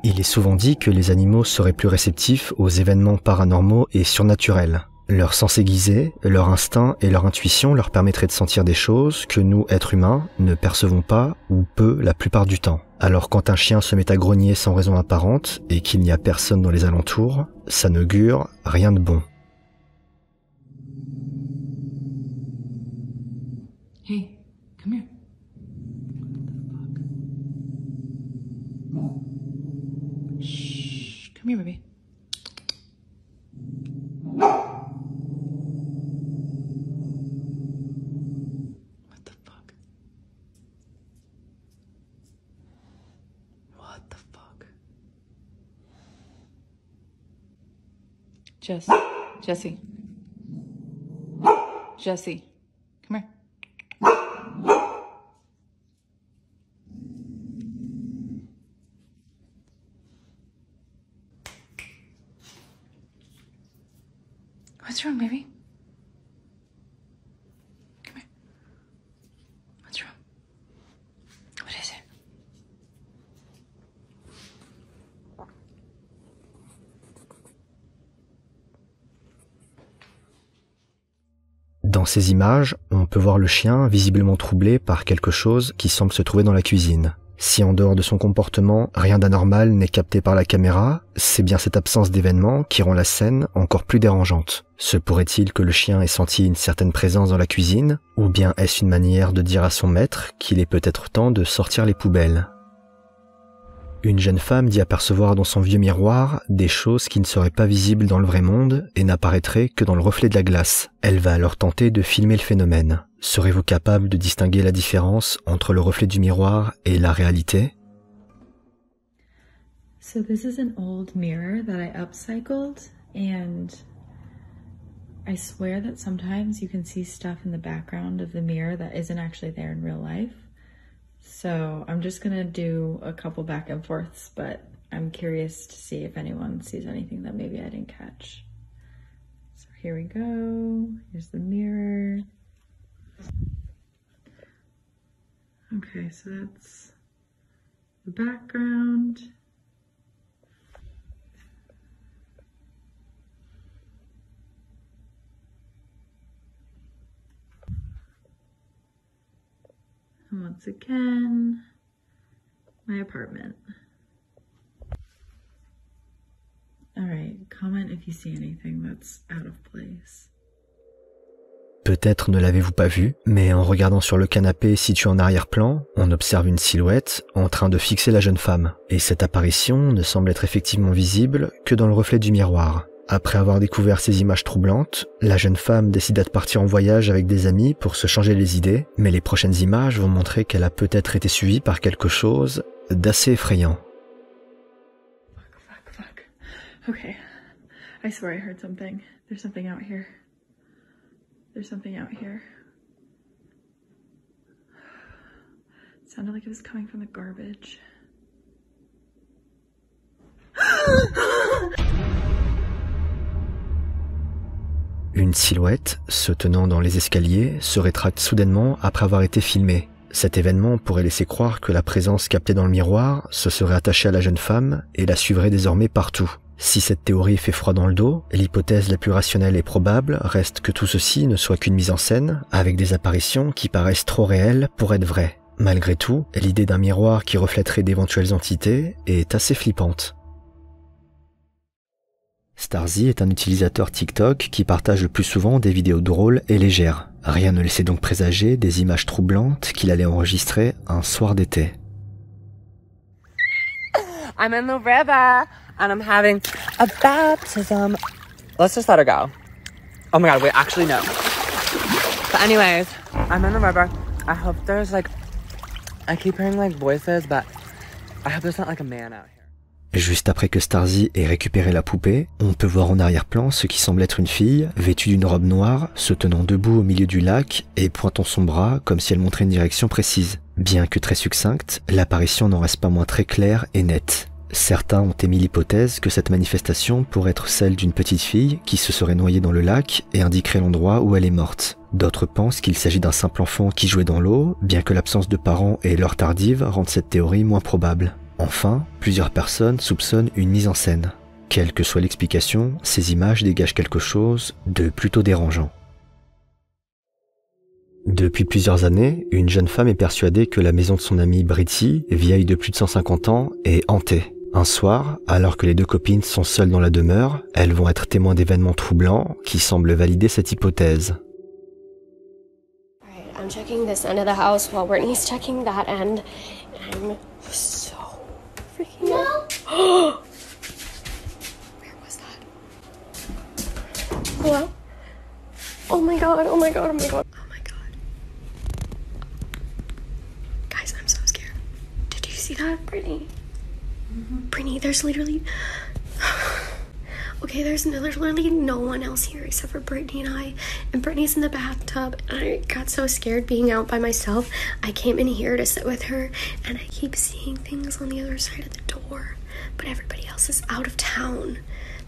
Il est souvent dit que les animaux seraient plus réceptifs aux événements paranormaux et surnaturels. Leur sens aiguisé, leur instinct et leur intuition leur permettraient de sentir des choses que nous, êtres humains, ne percevons pas ou peu la plupart du temps. Alors quand un chien se met à grogner sans raison apparente et qu'il n'y a personne dans les alentours, ça n'augure rien de bon. Hey, come here. Shh, come here, baby. What the fuck? What the fuck? Jesse. Jesse, come here. What's wrong, baby? Come here. What's wrong? What is it? Dans ces images, on peut voir le chien visiblement troublé par quelque chose qui semble se trouver dans la cuisine. Si en dehors de son comportement, rien d'anormal n'est capté par la caméra, c'est bien cette absence d'événement qui rend la scène encore plus dérangeante. Se pourrait-il que le chien ait senti une certaine présence dans la cuisine, ou bien est-ce une manière de dire à son maître qu'il est peut-être temps de sortir les poubelles ? Une jeune femme dit apercevoir dans son vieux miroir des choses qui ne seraient pas visibles dans le vrai monde et n'apparaîtraient que dans le reflet de la glace. Elle va alors tenter de filmer le phénomène. Serez-vous capable de distinguer la différence entre le reflet du miroir et la réalité? So this is an old mirror that I upcycled, and I swear that sometimes you can see stuff in the background of the mirror that isn't actually there in real life. So I'm just gonna do a couple back and forths, but I'm curious to see if anyone sees anything that maybe I didn't catch. So here we go. Here's the mirror. Okay, so that's the background. And once again, my apartment. All right, comment if you see anything that's out of place. Peut-être ne l'avez-vous pas vu, mais en regardant sur le canapé situé en arrière-plan, on observe une silhouette en train de fixer la jeune femme. Et cette apparition ne semble être effectivement visible que dans le reflet du miroir. Après avoir découvert ces images troublantes, la jeune femme décida de partir en voyage avec des amis pour se changer les idées, mais les prochaines images vont montrer qu'elle a peut-être été suivie par quelque chose d'assez effrayant. Fuck. Okay, I swear I heard something. There's something out here. There's something out here. It sounded like it was coming from the garbage. Une silhouette, se tenant dans les escaliers, se rétracte soudainement après avoir été filmée. Cet événement pourrait laisser croire que la présence captée dans le miroir se serait attachée à la jeune femme et la suivrait désormais partout. Si cette théorie fait froid dans le dos, l'hypothèse la plus rationnelle et probable reste que tout ceci ne soit qu'une mise en scène, avec des apparitions qui paraissent trop réelles pour être vraies. Malgré tout, l'idée d'un miroir qui reflèterait d'éventuelles entités est assez flippante. Starzy est un utilisateur TikTok qui partage le plus souvent des vidéos drôles et légères. Rien ne laissait donc présager des images troublantes qu'il allait enregistrer un soir d'été. I'm in the river and I'm having a baptism. Let's just let her go. Oh my god, wait, actually no. But anyways, I'm in the river. I hope there's like, I keep hearing like voices, but I hope there's not like a man out here. Juste après que Starzy ait récupéré la poupée, on peut voir en arrière-plan ce qui semble être une fille, vêtue d'une robe noire, se tenant debout au milieu du lac et pointant son bras comme si elle montrait une direction précise. Bien que très succincte, l'apparition n'en reste pas moins très claire et nette. Certains ont émis l'hypothèse que cette manifestation pourrait être celle d'une petite fille qui se serait noyée dans le lac et indiquerait l'endroit où elle est morte. D'autres pensent qu'il s'agit d'un simple enfant qui jouait dans l'eau, bien que l'absence de parents et l'heure tardive rendent cette théorie moins probable. Enfin, plusieurs personnes soupçonnent une mise en scène. Quelle que soit l'explication, ces images dégagent quelque chose de plutôt dérangeant. Depuis plusieurs années, une jeune femme est persuadée que la maison de son amie Britty, vieille de plus de 150 ans, est hantée. Un soir, alors que les deux copines sont seules dans la demeure, elles vont être témoins d'événements troublants qui semblent valider cette hypothèse. Alright, I'm checking this end of the house while Brittany's checking that end. I'm so freaking out. Where was that? Hello? Oh my god, oh my god, oh my god. Oh my god. Guys, I'm so scared. Did you see that, Brittany? Brittany, there's literally... Okay, there's literally no one else here except for Brittany and I. And Brittany's in the bathtub. And I got so scared being out by myself. I came in here to sit with her. And I keep seeing things on the other side of the door. But everybody else is out of town.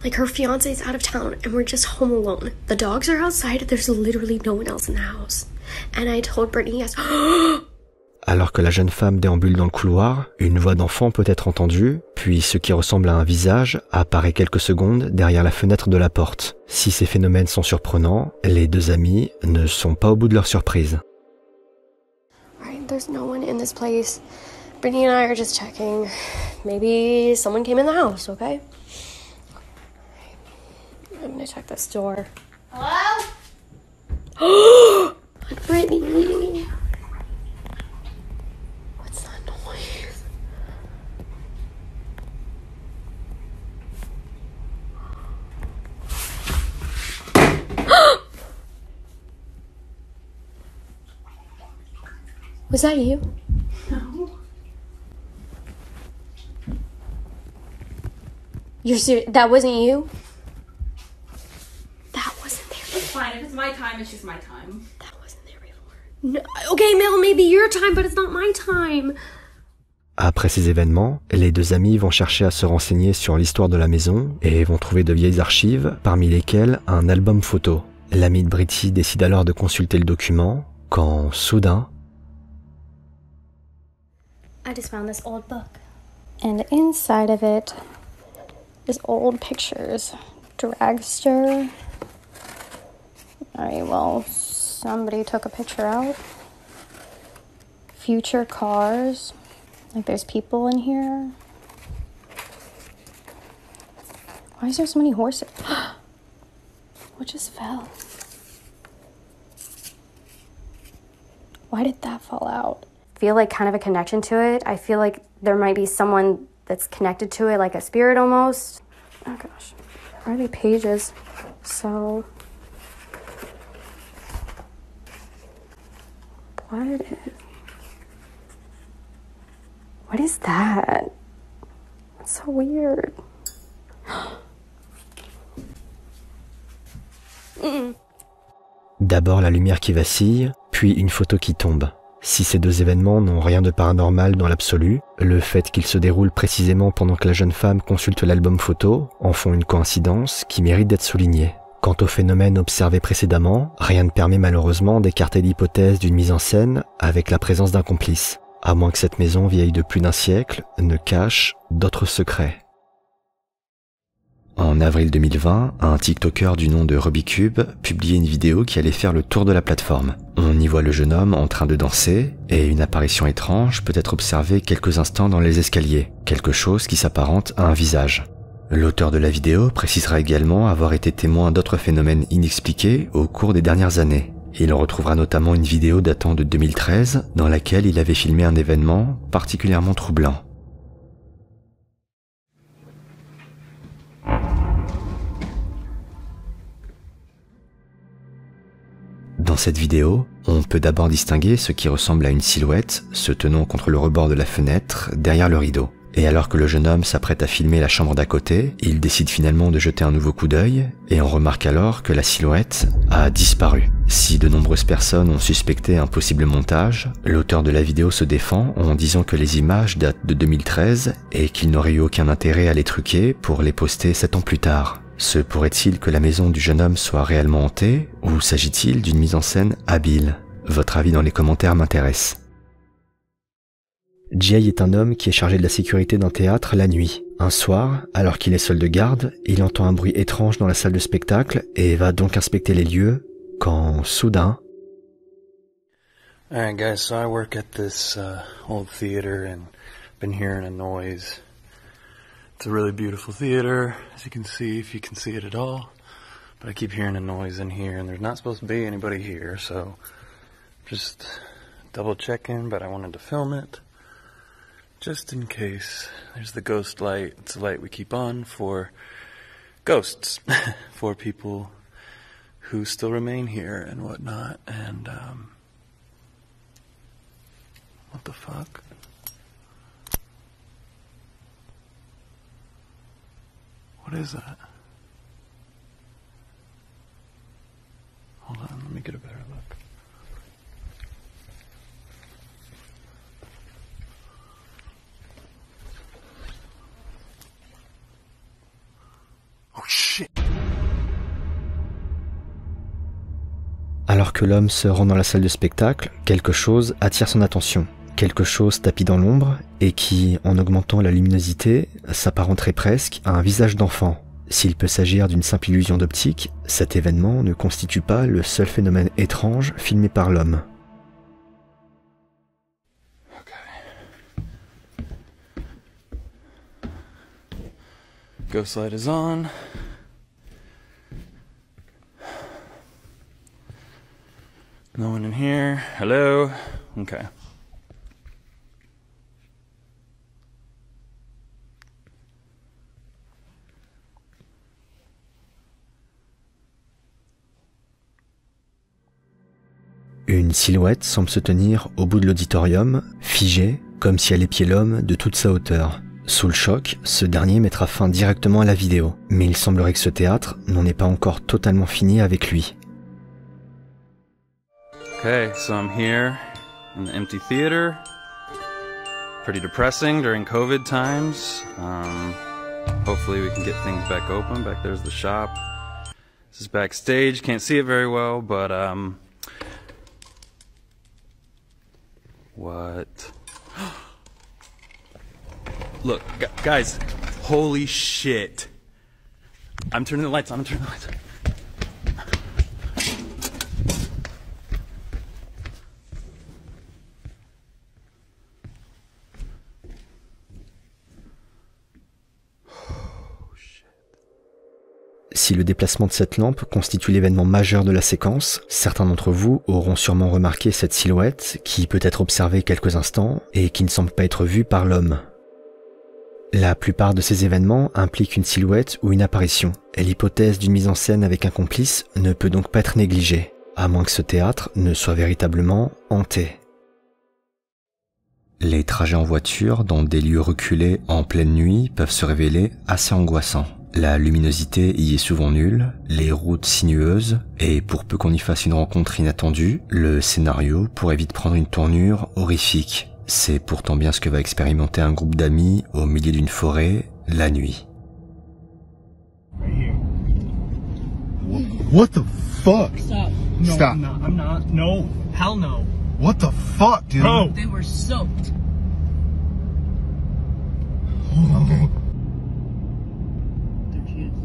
Like, her fiance's out of town. And we're just home alone. The dogs are outside. There's literally no one else in the house. And I told Brittany, yes... Alors que la jeune femme déambule dans le couloir, une voix d'enfant peut être entendue, puis ce qui ressemble à un visage apparaît quelques secondes derrière la fenêtre de la porte. Si ces phénomènes sont surprenants, les deux amis ne sont pas au bout de leur surprise. Alright, there's no one in this place. Brittany and I are just checking. Maybe someone came in the house, okay? I'm gonna check this door. Hello? Brittany! Was that you? No. You're serious? That wasn't you? That wasn't there before. It's fine. If it's my time, it's just my time. That wasn't there before. No. Okay, Mel, maybe your time, but it's not my time. Après ces événements, les deux amis vont chercher à se renseigner sur l'histoire de la maison et vont trouver de vieilles archives, parmi lesquelles un album photo. L'ami de Britty décide alors de consulter le document, quand, soudain... I just found this old book. And inside of it is old pictures. Dragster. Alright, well, somebody took a picture out. Future cars. Like, there's people in here. Why is there so many horses? What just fell? Why did that fall out? I feel like kind of a connection to it. I feel like there might be someone that's connected to it, like a spirit almost. Oh gosh, where are the pages? So, what is that? It's so weird. D'abord la lumière qui vacille, puis une photo qui tombe. Si ces deux événements n'ont rien de paranormal dans l'absolu, le fait qu'ils se déroulent précisément pendant que la jeune femme consulte l'album photo en font une coïncidence qui mérite d'être soulignée. Quant au phénomène observé précédemment, rien ne permet malheureusement d'écarter l'hypothèse d'une mise en scène avec la présence d'un complice, à moins que cette maison vieille de plus d'un siècle ne cache d'autres secrets. En avril 2020, un TikToker du nom de Rubikube publiait une vidéo qui allait faire le tour de la plateforme. On y voit le jeune homme en train de danser et une apparition étrange peut être observée quelques instants dans les escaliers, quelque chose qui s'apparente à un visage. L'auteur de la vidéo précisera également avoir été témoin d'autres phénomènes inexpliqués au cours des dernières années. Il retrouvera notamment une vidéo datant de 2013 dans laquelle il avait filmé un événement particulièrement troublant. Dans cette vidéo, on peut d'abord distinguer ce qui ressemble à une silhouette se tenant contre le rebord de la fenêtre derrière le rideau. Et alors que le jeune homme s'apprête à filmer la chambre d'à côté, il décide finalement de jeter un nouveau coup d'œil et on remarque alors que la silhouette a disparu. Si de nombreuses personnes ont suspecté un possible montage, l'auteur de la vidéo se défend en disant que les images datent de 2013 et qu'il n'aurait eu aucun intérêt à les truquer pour les poster 7 ans plus tard. Se pourrait-il que la maison du jeune homme soit réellement hantée ou s'agit-il d'une mise en scène habile? Votre avis dans les commentaires m'intéresse. Jay est un homme qui est chargé de la sécurité d'un théâtre la nuit. Un soir, alors qu'il est seul de garde, il entend un bruit étrange dans la salle de spectacle et va donc inspecter les lieux, quand, soudain... Alright guys, so I work at this old theater and been hearing a noise. It's a really beautiful theater, as you can see, if you can see it at all. But I keep hearing a noise in here and there's not supposed to be anybody here, so just double checking, but I wanted to film it. Just in case. There's the ghost light. It's a light we keep on for ghosts, for people who still remain here and whatnot. And, what the fuck? What is that? Hold on, let me get a better look. Oh shit! Alors que l'homme se rend dans la salle de spectacle, quelque chose attire son attention. Quelque chose tapis dans l'ombre et qui, en augmentant la luminosité, s'apparenterait presque à un visage d'enfant. S'il peut s'agir d'une simple illusion d'optique, cet événement ne constitue pas le seul phénomène étrange filmé par l'homme. Ghost light is on. No one in here. Hello? Okay. Une silhouette semble se tenir au bout de l'auditorium, figée, comme si elle épiait l'homme de toute sa hauteur. Sous le choc, ce dernier mettra fin directement à la vidéo, mais il semblerait que ce théâtre n'en est pas encore totalement fini avec lui. Okay, so I'm here in the empty theater. Pretty depressing during COVID times. Hopefully we can get things back open. Back there's the shop. This is backstage. Can't see it very well, but what? Look, guys, holy shit. I'm turning the lights on, I'm turning the lights on. Si le déplacement de cette lampe constitue l'événement majeur de la séquence, certains d'entre vous auront sûrement remarqué cette silhouette qui peut être observée quelques instants et qui ne semble pas être vue par l'homme. La plupart de ces événements impliquent une silhouette ou une apparition, et l'hypothèse d'une mise en scène avec un complice ne peut donc pas être négligée, à moins que ce théâtre ne soit véritablement hanté. Les trajets en voiture dans des lieux reculés en pleine nuit peuvent se révéler assez angoissants. La luminosité y est souvent nulle, les routes sinueuses, et pour peu qu'on y fasse une rencontre inattendue, le scénario pourrait vite prendre une tournure horrifique. C'est pourtant bien ce que va expérimenter un groupe d'amis au milieu d'une forêt, la nuit. What the fuck? Stop. No, Stop. I'm not. I'm not. No. Hell no. What the fuck, dude? Bro. They were soaked. Okay.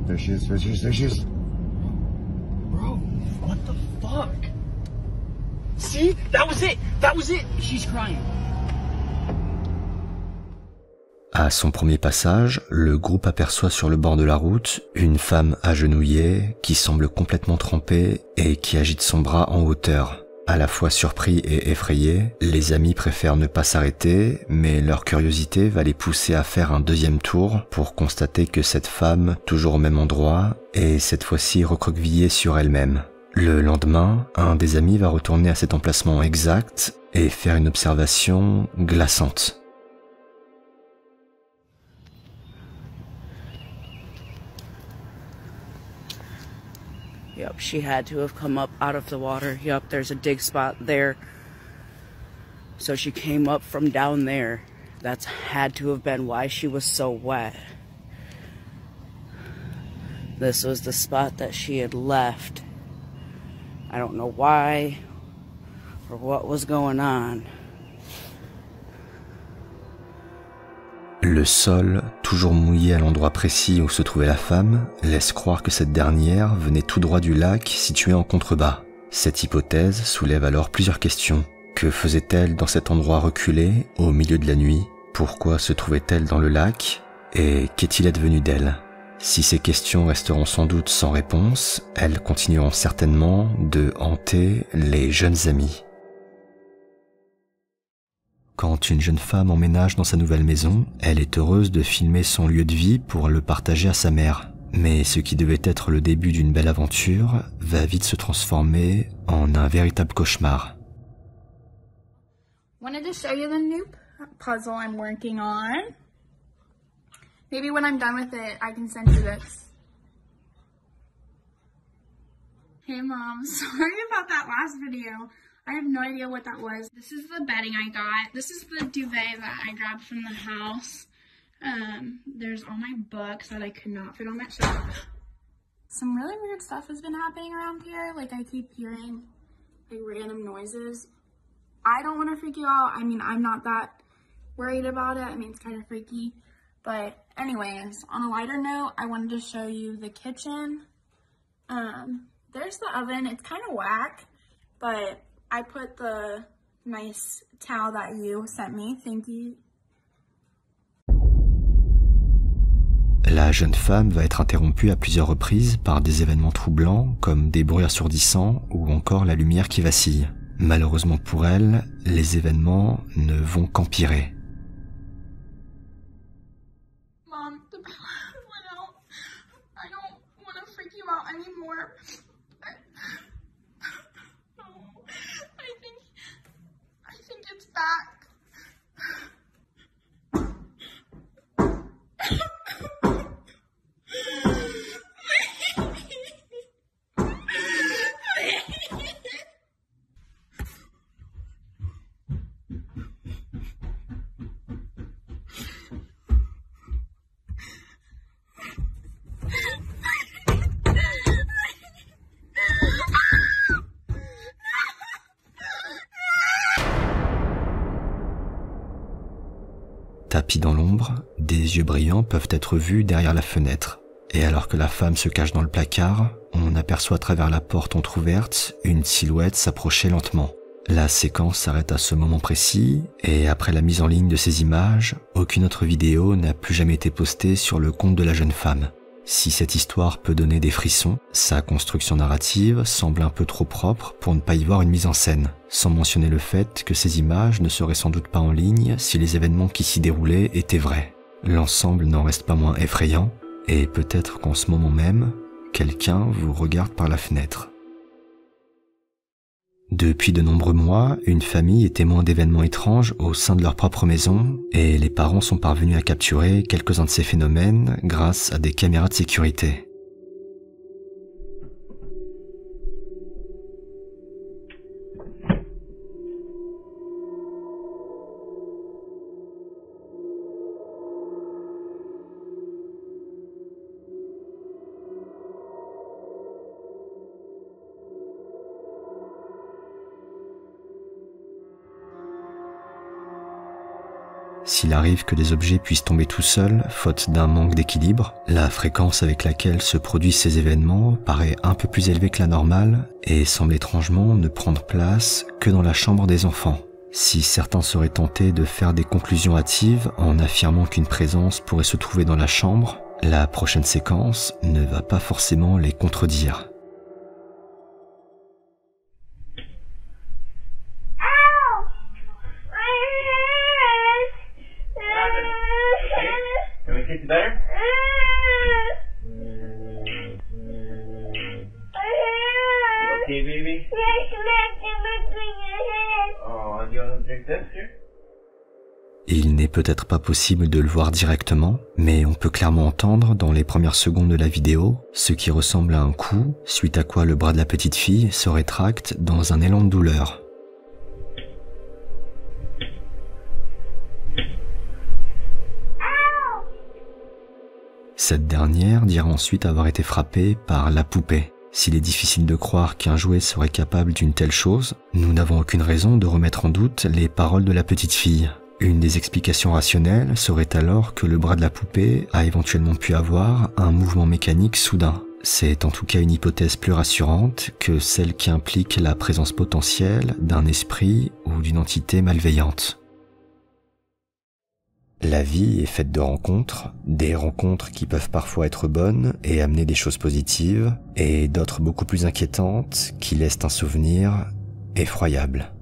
There she is. There she is. There she is. Bro, what the fuck? See? That was it. That was it. She's crying. À son premier passage, le groupe aperçoit sur le bord de la route une femme agenouillée qui semble complètement trempée et qui agite son bras en hauteur. À la fois surpris et effrayés, les amis préfèrent ne pas s'arrêter, mais leur curiosité va les pousser à faire un deuxième tour pour constater que cette femme, toujours au même endroit, est cette fois-ci recroquevillée sur elle-même. Le lendemain, un des amis va retourner à cet emplacement exact et faire une observation glaçante. Yep, she had to have come up out of the water. Yep, there's a dig spot there. So she came up from down there. That's had to have been why she was so wet. This was the spot that she had left. I don't know why or what was going on. Le sol, toujours mouillé à l'endroit précis où se trouvait la femme, laisse croire que cette dernière venait tout droit du lac situé en contrebas. Cette hypothèse soulève alors plusieurs questions. Que faisait-elle dans cet endroit reculé, au milieu de la nuit? Pourquoi se trouvait-elle dans le lac? Et qu'est-il advenu d'elle? Si ces questions resteront sans doute sans réponse, elles continueront certainement de hanter les jeunes amis. Quand une jeune femme emménage dans sa nouvelle maison, elle est heureuse de filmer son lieu de vie pour le partager à sa mère. Mais ce qui devait être le début d'une belle aventure va vite se transformer en un véritable cauchemar. Wanted to show you the new puzzle I'm working on. Maybe when I'm done with it, I can send you this. Hey Mom, sorry about that last video. I have no idea what that was. This is the bedding I got. This is the duvet that I grabbed from the house. There's all my books that I could not fit on that shelf. Some really weird stuff has been happening around here. Like I keep hearing like random noises. I don't want to freak you out. I mean, I'm not that worried about it. I mean, it's kind of freaky. But anyways, on a lighter note, I wanted to show you the kitchen. There's the oven. It's kind of whack, but I put the nice towel that you sent me. Thank you. La jeune femme va être interrompue à plusieurs reprises par des événements troublants comme des bruits assourdissants ou encore la lumière qui vacille. Malheureusement pour elle, les événements ne vont qu'empirer. Mom, the power went out. I don't want to freak you out anymore. I think it's back. Tapis dans l'ombre, des yeux brillants peuvent être vus derrière la fenêtre. Et alors que la femme se cache dans le placard, on aperçoit à travers la porte entrouverte une silhouette s'approcher lentement. La séquence s'arrête à ce moment précis, et après la mise en ligne de ces images, aucune autre vidéo n'a plus jamais été postée sur le compte de la jeune femme. Si cette histoire peut donner des frissons, sa construction narrative semble un peu trop propre pour ne pas y voir une mise en scène, sans mentionner le fait que ces images ne seraient sans doute pas en ligne si les événements qui s'y déroulaient étaient vrais. L'ensemble n'en reste pas moins effrayant, et peut-être qu'en ce moment même, quelqu'un vous regarde par la fenêtre. Depuis de nombreux mois, une famille est témoin d'événements étranges au sein de leur propre maison et les parents sont parvenus à capturer quelques-uns de ces phénomènes grâce à des caméras de sécurité. S'il arrive que des objets puissent tomber tout seuls, faute d'un manque d'équilibre, la fréquence avec laquelle se produisent ces événements paraît un peu plus élevée que la normale et semble étrangement ne prendre place que dans la chambre des enfants. Si certains seraient tentés de faire des conclusions hâtives en affirmant qu'une présence pourrait se trouver dans la chambre, la prochaine séquence ne va pas forcément les contredire. Better? You okay, baby? Oh, you want to drink this here? Il n'est peut-être pas possible de le voir directement, mais on peut clairement entendre dans les premières secondes de la vidéo ce qui ressemble à un coup, suite à quoi le bras de la petite fille se rétracte dans un élan de douleur. Cette dernière dira ensuite avoir été frappée par la poupée. S'il est difficile de croire qu'un jouet serait capable d'une telle chose, nous n'avons aucune raison de remettre en doute les paroles de la petite fille. Une des explications rationnelles serait alors que le bras de la poupée a éventuellement pu avoir un mouvement mécanique soudain. C'est en tout cas une hypothèse plus rassurante que celle qui implique la présence potentielle d'un esprit ou d'une entité malveillante. La vie est faite de rencontres, des rencontres qui peuvent parfois être bonnes et amener des choses positives, et d'autres beaucoup plus inquiétantes qui laissent un souvenir effroyable.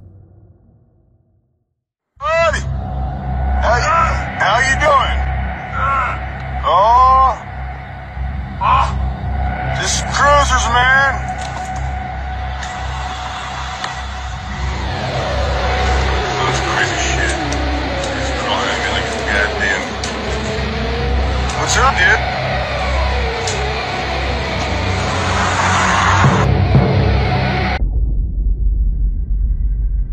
Buddy! How you doing? Oh! Just cruisers, man! That's crazy shit. It's driving me like a goddamn... What's up, dude?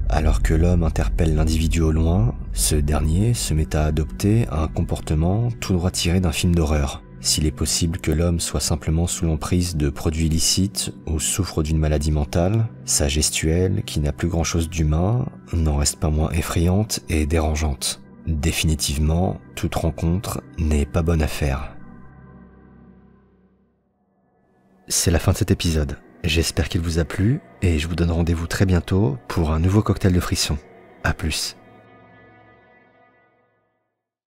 Alors que l'homme interpelle l'individu au loin, ce dernier se met à adopter un comportement tout droit tiré d'un film d'horreur. S'il est possible que l'homme soit simplement sous l'emprise de produits illicites ou souffre d'une maladie mentale, sa gestuelle, qui n'a plus grand-chose d'humain, n'en reste pas moins effrayante et dérangeante. Définitivement, toute rencontre n'est pas bonne à faire. C'est la fin de cet épisode. J'espère qu'il vous a plu et je vous donne rendez-vous très bientôt pour un nouveau cocktail de frissons. À plus.